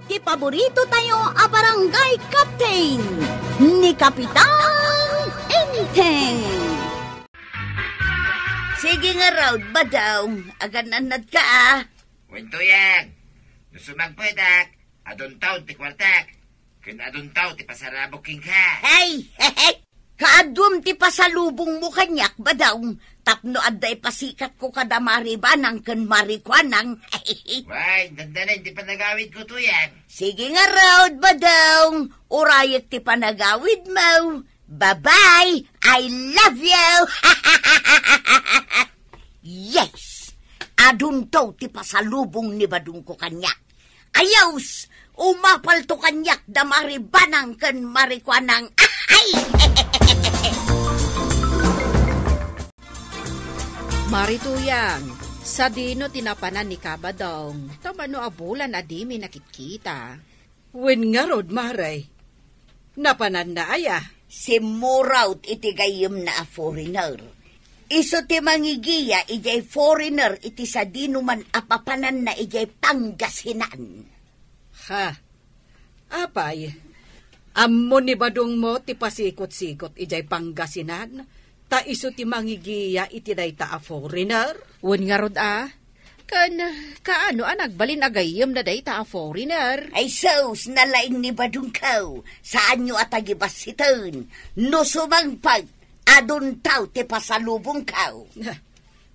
ti paborito tayo a barangay captain ni Kapitan Enteng. Sige nga raw, badaw, agananad ka ah. Wento yan. Nusumang pwedak, adon taon ti kwartak. Kun adon taon ti pasarabuking ka. Hey, kaadum ti pasalubong mo kanyak, badaw. Tapno adday pasikat ko kada maribanang ken marikwanang. Why, dandanan ti panagawid ko to yan. Sige nga raw, badaw. Urayag ti panagawid mo. Bye-bye! I love you! Yes! Adun to ti pasalubong ni badung ko kanyak. Ayaws! Umapal to kanyak da maribanang ken marikwanang. Ay! Marituyang, sa dino tinapanan ni Kabadong. Tamano abulan adimi nakikita. Wen nga rod, Maray. Napanan na aya. Si Muraut iti gayem na a foreigner. Iso ti mangigiya ijay foreigner iti sa dinuman apapanan na ijay Pangasinan. Ha? Apay, ammo ni badong mo ti pasikot-sikot ijay Pangasinan, ta iso ti mangigiya iti dayta a foreigner? Wen nga rod kaano nagbalin agayem na dayta a foreigner? Ay sos, nalaing ni badong kaw, saan nyo atagibasitan? No sumangpag, adun tao ti pasalubong kaw.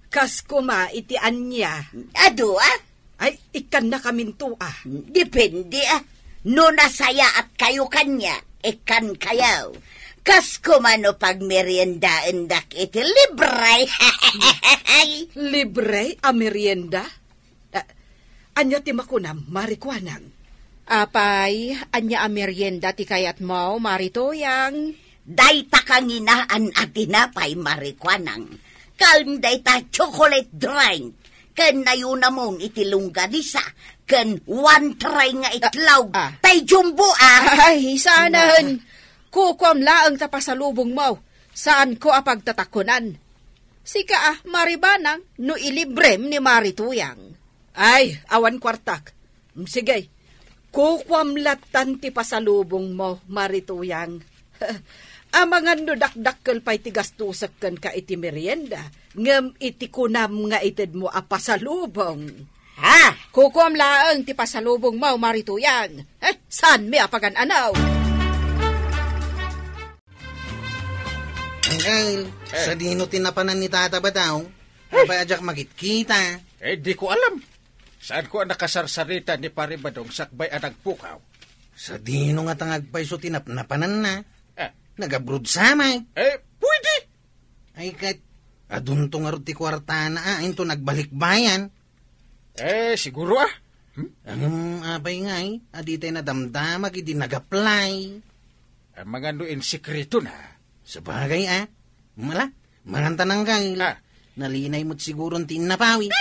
Kas kuma iti anya. Ado ah? Ay, ikan na kaminto ah. Depende ah. No nasaya at kayo kanya, ikan kayaw. Kas kumano pag meriendaan dak iti libre. Libre a merienda? Anya ti makunam, marikwanang. Apay, anya a merienda ti kayat mo, Marituyang. Dayta kanginaan at tinapay marikwanang. Kalm dayta chocolate drink. Ken nayuna mong iti longganisa. Ken one tray nga itlog. Tay jumbo ah. Ay, sanahan. Kukom laang tapasalubong mo. Saan ko apagtatakunan? Sika maribanang no ilibrem ni Marituyang. Ay, awan kwartak. Sige, kukwamlatan ti pasalubong mo, Marituyang. Amangan no dakdakkel pa'y ti gastusak kan ka iti merienda, ngem iti kunam nga ited mo a pasalubong. Ha? Kukom laang ti pasalubong mo, Marituyang. Saan mi apagan anaw? Angel, sa dino tinapanan ni Tata Badaw, apay ajak makitkita. Di ko alam. Saan ko nakasarsarita ni Pare Badong sakbay anang pukaw? Sa dino nga tangagpay so tinapnapanan na. Nag-abroad samay. Pwede. Ay kat, adunto nga ro ti kwartana into nagbalik bayan. Siguro Apay ngay, aditay na damdamag idi nag-apply. Ang mga nuin sikreto na. Sabagay manganta nang kay. Nalinay mo't sigurong tinapawi.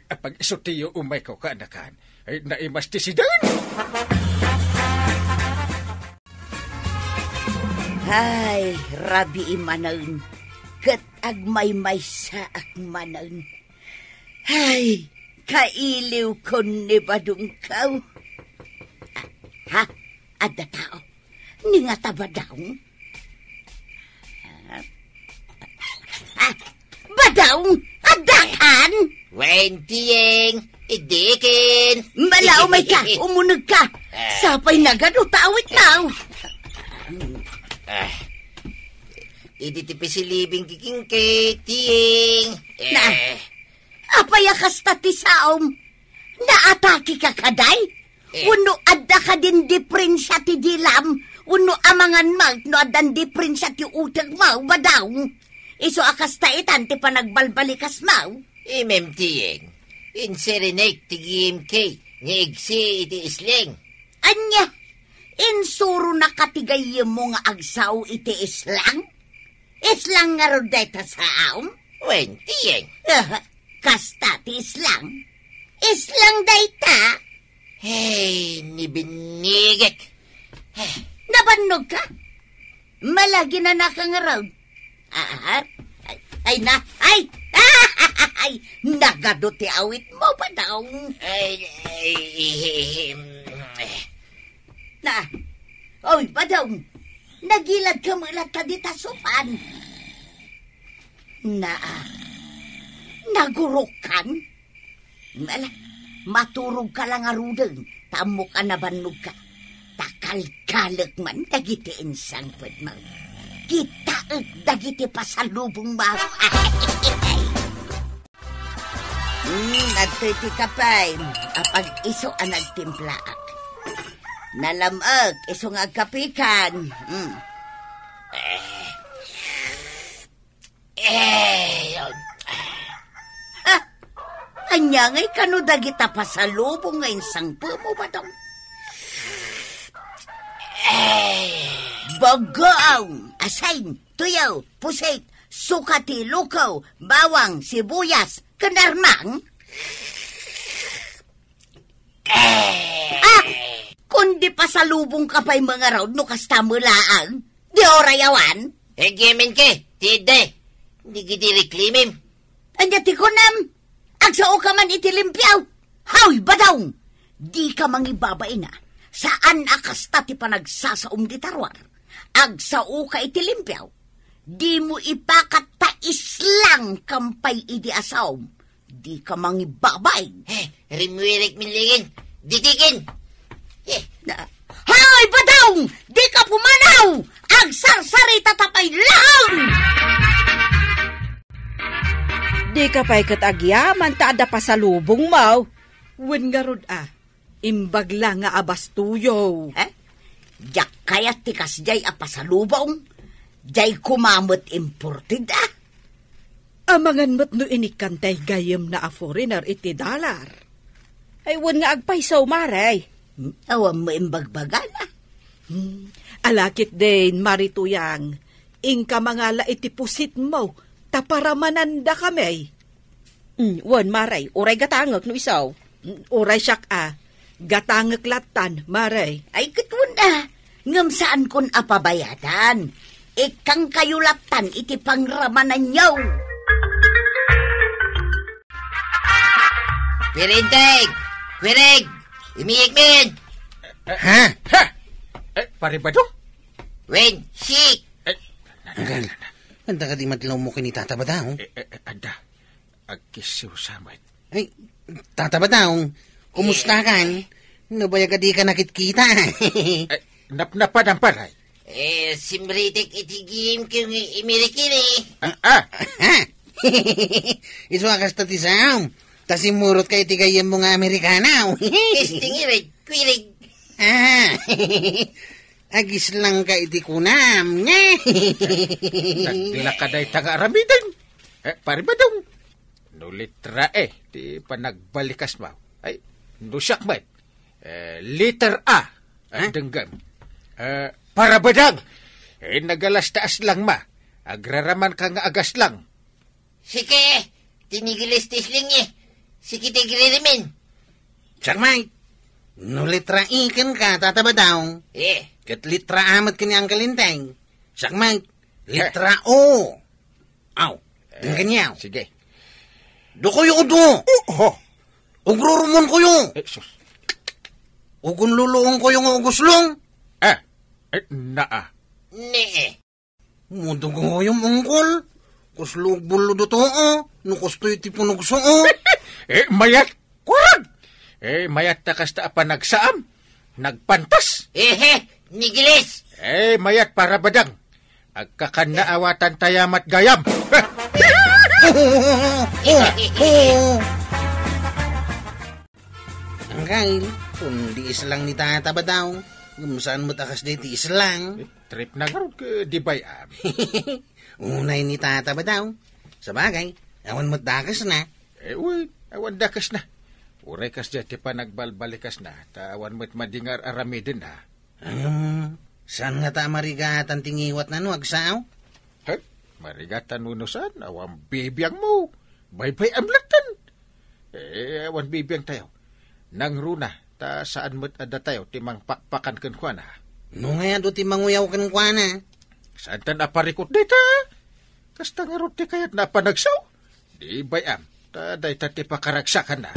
Pag isotiyo umay ko kaanakan, ay naimas ti sidan. Ay, rabi imanan. Kat agmay-may sa akmanan. Ay, kailiw ko ni badung kaw. Ha? Adda tao? Ni nga tabadaw? Badaw? Adda kan? Wentiyeng, idikin. Malaw may ka, umunag ka. Sapay na gano tawit now. Iditipis silibing kikingke, tiyeng. Apayakas tatisaom. Naatake ka kaday? Uno adda ka din diferensya ti dilam. Uno amangan mag no adan diferensya ti utag mau badaw. Iso akas taitan ti panagbalbalikas mau. Imem tiyeng. Inserenate ti gimke. Ngigsi iti isling. Anya? Insuro na katigay mo nga agsaw iti islang? Islang nga rodeta sa aom? Wen, tiyeng. Kasta ti islang? Islang dayta? Hey, nibinigit. Nabannog ka? Malagi na nakangaraw. Ay, nagado ti awit mo pa daw. ka. Oy, badong, nagilad ka mula ka di tasupan. Nagurukan? Mala, maturog ka lang arudeng, tamo ka na bannog ka. Takal-kalak man, dagitiin sangpad mo. Kitaag dagiti pasalubong mo. Nagtiti ka pa'y, apag iso ang nagtimplaak. Nalamag, iso nga kapikan. Anya ngay kano dagita pasalubong ngayon sangpo mo ba dong? Bagaw, asayn, tuyaw, pusit, sukati, lukaw, bawang, sibuyas, kanarmang. Kundi pasalubong ka pa'y mga raod no kastamulaang, di orayawan. Gemen ke, tide. Hindi gidi reklimim. Anya ti kunam, agsao ka man itilimpyaw. Hawi badawng, di ka mangibabay na. Saan akasta ti panagsasaom di tarwar? Agsao ka itilimpyaw. Di mo ipakatais lang kampay idi asawm. Di ka mangibabay. Rimwirik minlingin. Ditikin. Hay, badawng! Di ka pumanaw! Agsarsari tatapay lang! Di ka pa'y katagyaman taada pasalubong mo. Wen nga rod imbag lang nga abastuyo. Diyak kaya tikas jay apasalubong? Jay kumamot imported Amangan mo't no inikantay gayam na a foreigner iti dalar. Ay, wan nga agpaisaw, maray. Awam mo imbagbagan Alakit din, Marituyang. Ingka mga la iti pusit mo, taparamananda kami. Wan, maray, uray gatangak no isaw. Uray siyak gatangak latan, maray. Ay katun ngam saan kun apabayadan. Ikang kayulatan iti pangramanan yaw. Kwirinteg! Kwirig! Imiyik min! Ha? Paribadong? Wen, sik! Anggal, handa ka di matlaw mo kinitata ba daw? Ada, agkisiw samad. Ay, tata ba daw? Kumusta kan? Nabaya ka di ka nakitkita. Napnapad ang paray. Simritik itigim kyung imirikiri. Iso akas tatisam. Tasimurot kayo tigayam mo nga Amerikana. Istingirig, kwirig. Agis lang ka iti kunam. Nagdilakaday taga-aramidin. Paribadong. Nulitra di panagbalikas mo. Ay, nusak man. Liter A. Denggam. Parabadang. Nagalas taas lang ma. Agraraman ka nga agas lang. Sige, tinigilis tisling Sige tigiririmin. Sakmay, no litra ikan ka, tataba daw. Kat litra amat ka niyang kalinteng. Sakmay, litra O. Aw, ganyan. Sige. Do kayo o do. Ugrurumon ko yung. Sus. Ugun luluong ko yung uguslong. Naa. Nee. Mudong ko yung ungkol. Kuslog bulo do to nukustoy ti punugso Mayat. Kurag. Mayat na kasta panagsaam. Nagpantas. Nigilis. Mayat parabadang. Agkakanaawatan tayamat gayam. Ang kail, kundi islang ni tata ba daw? Saan mo takas dito islang? Trip na garod ka di bayam. Unay ni tata ba daw? Sa bagay, awan mo't dakas na. Uy, awan dakas na. Uray kas dati pa nagbalbalikas na. Tawan mo't madingar aramidin na. Saan nga ta marigatan tingiwat na no, agsaw? Marigatan unusan, awan bibiyang mo. Bay-bay amlatan. Awan bibiyang tayo. Nang runa, ta saan mo't ada tayo, timang pakpakan kan kwa na. No nga do timang uyaw kan kwa na. Saan ta naparikot dita? Kasta nga rote kayat napanagsaw. Di bayam, ta day tati pakaragsakan na.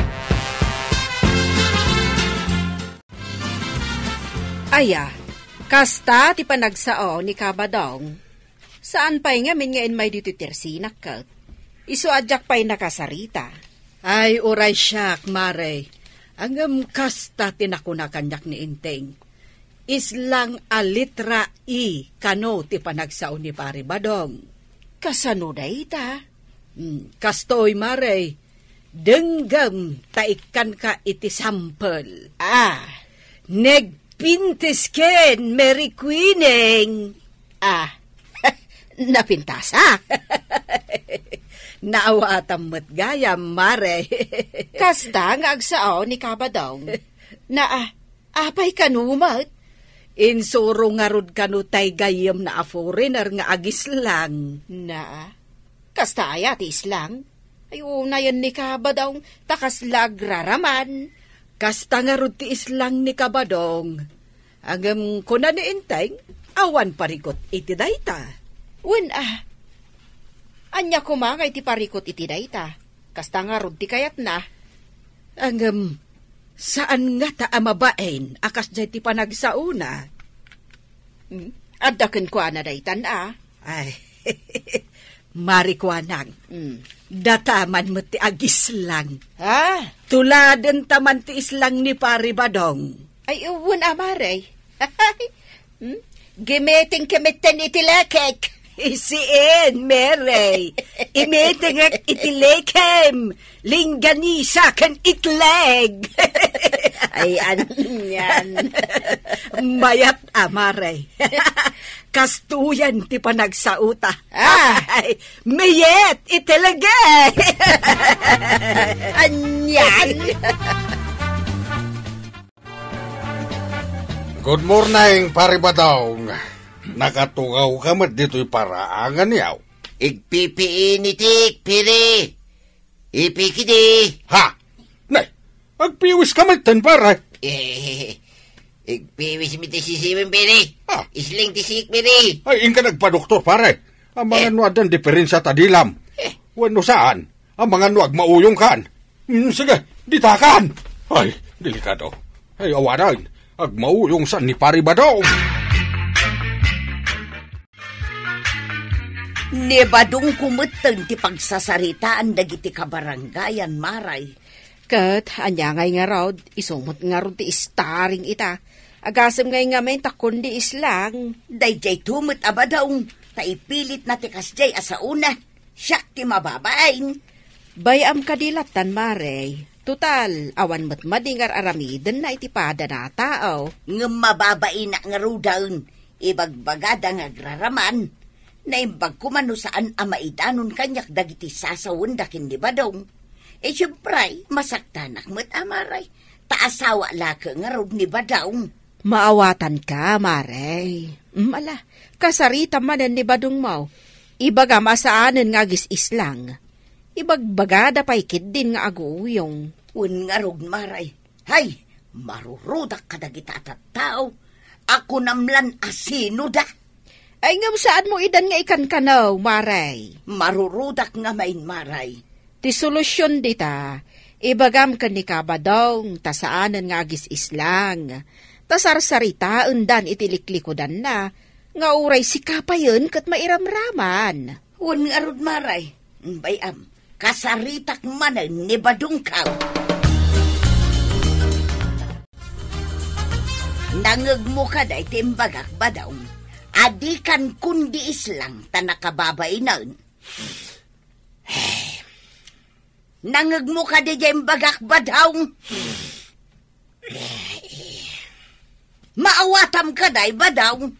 Aya, kasta ti panagsao ni Kabadong. Saan pa'y nga min ngayon may dito tersinak ka? Iso adyak pa'y nakasarita. Ay, oray siyak, Mare. Ang kasta tinakunakanyak ni Inteng. Islang a litra I kano ti panagsao ni Pari Badong. Kasano da ita? Kastoy, Mare. Denggam taikan ka iti sample. Nagpintis ken, Mary Queening. Napintasa. Naawatam mo't gayam, Mare. Kasta nga agsao ni Kabadong. Apay kanumat. Insuro nga rod kanu tay gayam na a foreigner nga agis lang. Kasta ayat islang. Ayo na yan ni Kabadong takas lagraraman. Kasta nga rod ti islang ni Kabadong. Agam kuna ni Inteng, awan parikot iti dayta. Anya kumangay ti parikot iti dayta. Kasta nga rod ti kayat na. Saan nga ta amabain akas jay ti panagsauna? Adaken ko na daytan Ay, marikwanang. Dataman mo ti agis lang. Tuladen taman ti islang ni Pari Badong. Ay, uwan amare. Gimeting kemiten iti lekek. Isiin, Mary. Imeting itilekem. Lingganisa kan itleg. Ay, yan. Mayat amare. Kastuyan ti panagsauta. Ay, mayet itilege. Anyan. Good morning, Pari Badong. Nakatugaw ka mat dito'y paraangan yaw. Igpipiinitik, piri. Ipikidi. Ha? Nay, agpiwis ka mat tan, pare. Igpiwis mi ti sisiwin, piri. Isling ti sik, piri. Ay, inka nagpa-doktor, pare. Ang mga nuadan diferensya tadilam. Wano saan? Ang mga nuag mauyong kan. Sige, ditakan. Ay, delikado. Ay, awanan. Ag mauyong saan ni Pari Badong. Ni Badong kumuteng ti pagsasaritaan dagiti kabaranggayan, Maray. Kat, anya ngay nga raw, isumot nga raw ti istaring ita. Agasam ngay nga may takon di islang. Dayjay tumut abadong, taipilit na ti kasjay asauna. Siyak ti mababain. Bayam kadilatan, Maray. Tutal, awan mo't madingar aramiden na itipada na tao. Nga mababain na nga rudaun, ibagbagada nga agraraman. Naimbag kumano saan amaidanon kanyak dagiti sasawon dakin di Badong. Siyempre, masaktanak mo't amaray. Taasawa laka nga rod ni Badong. Maawatan ka, Maray. Ala, kasarita manan ni Badong mo. Ibaga masaanan nga gis islang. Ibagbagada paikid din nga aguyong. Un nga rod, Maray. Hay, marurudak ka dagita at tao. Ako namlan asino da. Ay ngam saan mo idan nga ikan kanaw, Maray? Marurudak nga main, Maray. Ti solusyon dita, ibagam ka ni Kabadong, tasaanan nga agis islang. Tasarsarita undan itiliklikodan na, nga uray si kapayon kat mairamraman. Un nga rod, Maray. Bayam, kasaritak manan ni Badong kaw. Nangag mo ka day timbagak Badong. Adikan kundi islang tanakababay na. Nangag mo ka di dyan bagak Badong. Maawatam ka day Badong.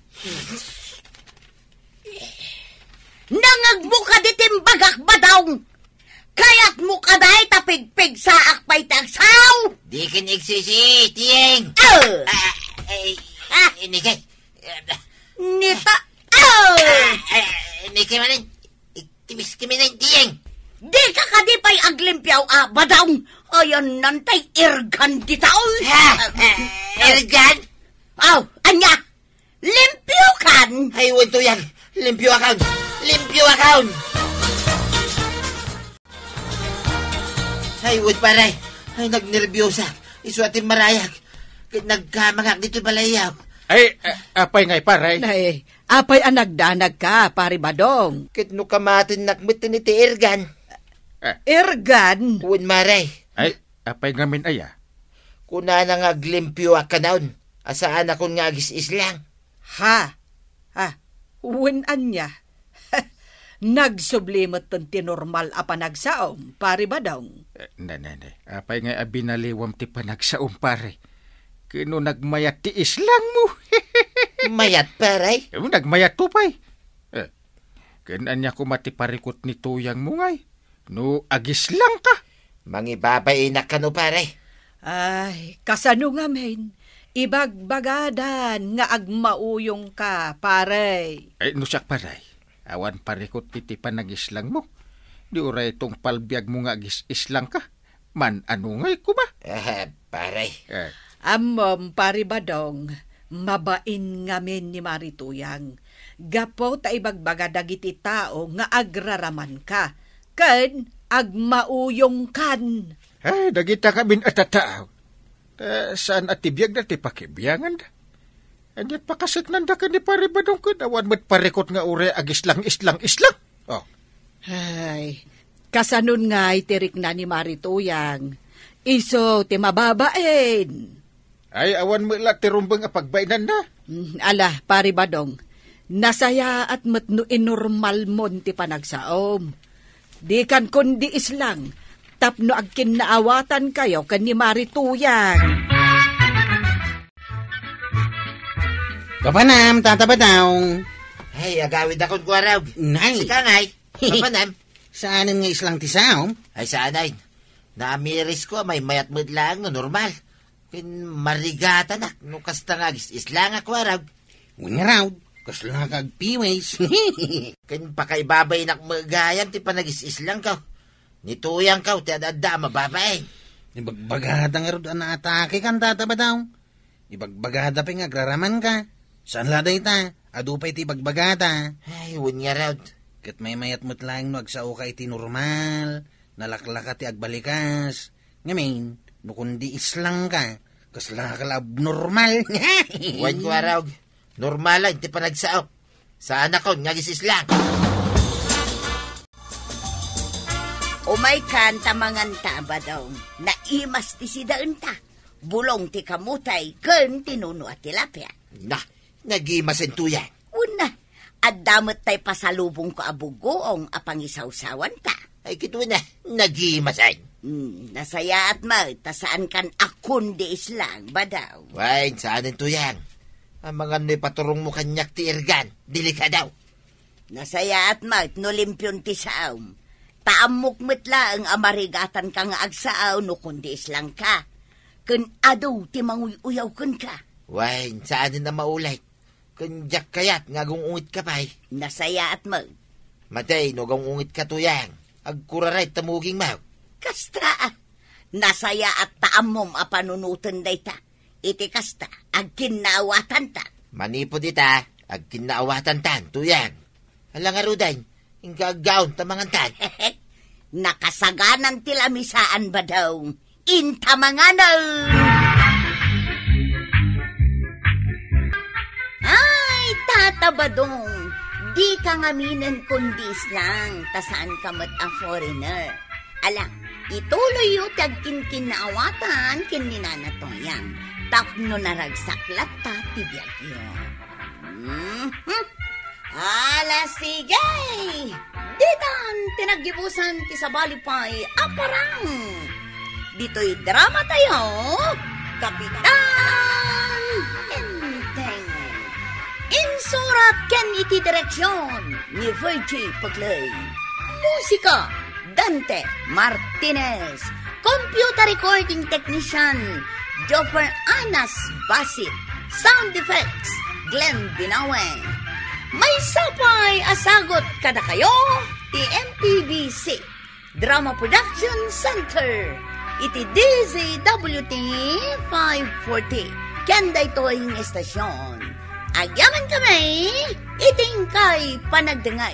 Nangag mo ka di timbagak Badong. Kaya't mo ka day tapigpig sa akpay tagsaw. Di ka nagsisi, tiyeng. Inikay. Nita, Inikay manin. Tibis kami na tiyeng. di ka kadipay aglimpyaw, Badong. Ayan nantay irgan ditaw. Ergan? Anya, limpyo kan. Ay, wanto yan. Limpyo account. Limpyo account. Ay, wad paray. Ay, nagnervyosa. Iswatin marayag. Nagkamangak dito balayaw. Ay, apay ngay paray. Nay, apay ang nagdanag ka, pare Badong. Ket no kamatin nakmitin iti Ergan. Ergan? Uwan maray. Ay, apay ngamin aya. Kuna na nga glimpyo akanaon. Asaan akong nga agis islang. Ha? Uwan niya. Nagsublimot ton tinormal a panagsaom, pare Badong. Nanay, apay ngay abinaliwam ti panagsaom pare. Kino nagmayat ti islang mo. Mayat paray. Nagmayat to pay. Kanan niya kumati parikot ni tuyang mo ngay. No, agis lang ka. Mangibabay na ka no paray. Ay, kasano nga men. Ibagbagadan nga agmauyong ka, pare. Ay, nusak paray. Awan parikot ti panagislang mo. Di uray itong palbiag mo nga agis-islang ka. Man, ano ngay ko ba? Paray. Amom, pare Badong, mabain ngamin ni Marituyang. Gapo ta ibagbagadag iti tao nga agraraman ka. Ken, agmauyong kan. Ay, dagita kabin at tataaw. Saan at tibiyag na ti pakibiyangan da? Andiyan pakasik nanda ka ni pare Badong ka. Awan mo't parikot nga ure agislang islang. Oh. Ay, kasanon nga itirik na ni Marituyang. Iso, ti mababain. Ay, awan mo ila tirumbang apagbainan na. Ala, pare Badong, nasaya at matno inormal mon ti panagsaom. Di kan kundi islang, tapno agkin naawatan kayo kan ni Marituyang. Papanam, tatabadaw. Ay, agawid akong kuwaraw. Nay. Sika ngay. Papanam. Saanin nga islang ti saom? Ay, saanay. Naamiris ko, may mayat mood lang no normal. Kin marigata na. No kasta nga islang ako araw. Nga raw, kasla kag piways. Kin pakaibabay nak magayam ti panagis-islang ka. Nituyang ka, ti adada mababay. Ibagbagada nga rin na atake kan tatabadaw. Ibagbagada pa nga agraraman ka. Saan laday ta? Adu pa iti ibagbagada. Ay, wun nga raw. Kat may mayat mo't lang no agsao ka iti normal. Nalaklaka ti agbalikas. Ngamin, no kundi islang ka. Kasla ka abnormal. Wan ko araw. Normal lang, ti panagsaop. Saan ako, ngagisislang. Umay kanta mangan taba daw. Naimas ti sidaan ta. Bulong ti kamutay, ken tinuno at tilapia. Na, nagimasin tuya. Una, at damot tay pasalubong ko abugoong apangisawsawan ta. Ay, kito na, nagimasin. Nasaya at tasaan kan akun di islang ba daw? Wain, saan ang tuyang? Ang mga no'y paturong mo kanyak ti Ergan, dili ka daw. Nasaya at no limpyon ti saom. Taamok mitla ang amarigatan ka nga agsaaw no kundi islang ka. Kun ado ti manguyaw kun ka. Wain, saan na maulay? Kun jak kayat nga gungungit ka pa'y. Nasaya at Matay, no gungungit ka tuyang. Agkuraray tamuging maw. Kastra, nasaya at taamom a panunutan day ta. Iti kasta, agkinaawatan ta. Manipo dita, agkinaawatan tan, tuyang. Alang aruday, ingagawon tamangan tan. Nakasaganan tilamisaan ba daw? Intamanganan! Ay, tatabadong, di ka ngaminin kundis lang, tasaan ka mat a foreigner. Alang, ituloy yu tagkin-kinaawatan kininanatoyang, tapno naragsaklat ta tibiyag yun. Ala, sige! Ditan, tinagibusan ti sabalipay, aparang! Dito'y drama tayo, Kapitan Enteng. Insurat ken iti direksyon ni Virgie Paglay. Musika, Dante Martinez. Computer recording technician, Joffer Anas Basit. Sound effects, Glenn Binawe. May sapay asagot kada kayo, ti MPBC Drama Production Center. Iti DZWT 540. Kanda ito ang estasyon. Agyaman kami, iting kay panagdangag.